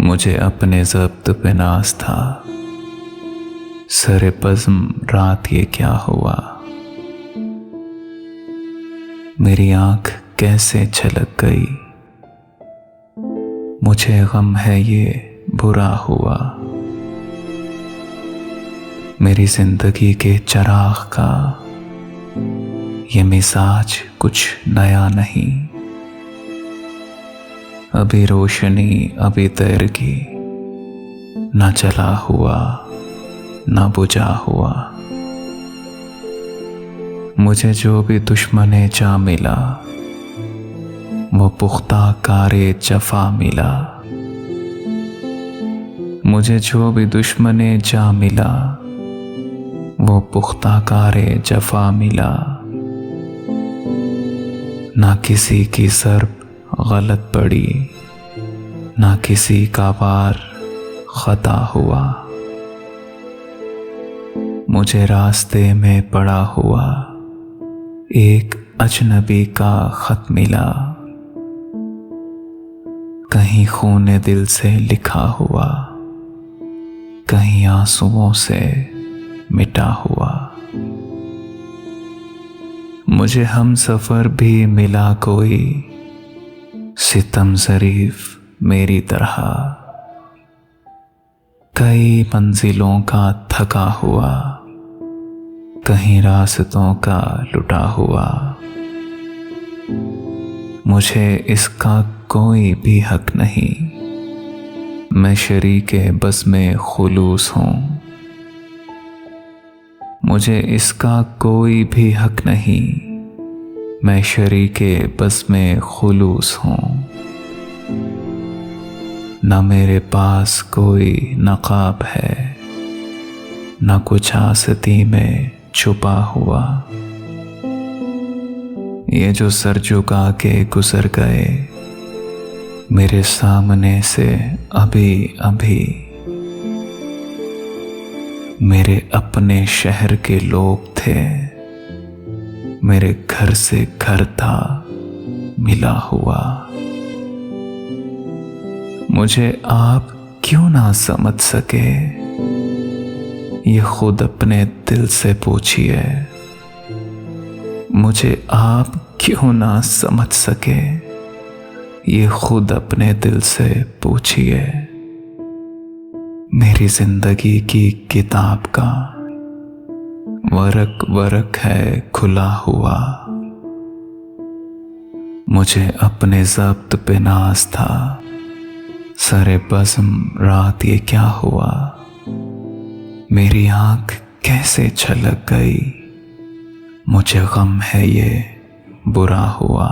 मुझे अपने ज़ब्त पे नाज था। सरे बज़्म रात ये क्या हुआ, मेरी आंख कैसे छलक गई। मुझे गम है ये बुरा हुआ, मेरी जिंदगी के चराग का ये मिजाज कुछ नया नहीं। अभी रोशनी अभी तैरगी, ना जला हुआ ना बुझा हुआ। मुझे जो भी दुश्मने जा मिला, वो पुख्ता कारे जफा मिला। मुझे जो भी दुश्मने जा मिला, वो पुख्ता कारे जफा मिला। ना किसी की ज़र्ब गलत पड़ी, ना किसी का वार खता हुआ। मुझे रास्ते में पड़ा हुआ एक अजनबी का खत मिला, कहीं खूने दिल से लिखा हुआ, कहीं आंसुओं से मिटा हुआ। मुझे हम सफर भी मिला कोई, सितम ज़रीफ मेरी तरह, कई मंजिलों का थका हुआ, कहीं रास्तों का लुटा हुआ। मुझे इसका कोई भी हक नहीं, मैं शरीके बस में खुलूस हूँ। मुझे इसका कोई भी हक नहीं, मैं शरीके बस में खुलूस हूँ। न मेरे पास कोई नकाब है, न कुछ आसती में छुपा हुआ। ये जो सर झुका के गुजर गए मेरे सामने से अभी अभी, मेरे अपने शहर के लोग थे, मेरे घर से घर था मिला हुआ। मुझे आप क्यों ना समझ सके, ये खुद अपने दिल से पूछिए। मुझे आप क्यों ना समझ सके, ये खुद अपने दिल से पूछिए। मेरी जिंदगी की किताब का वरक वरक है खुला हुआ। मुझे अपने ज़ब्त पे नाज था, सरे बज़्म रात ये क्या हुआ, मेरी आंख कैसे छलक गई। मुझे गम है ये बुरा हुआ।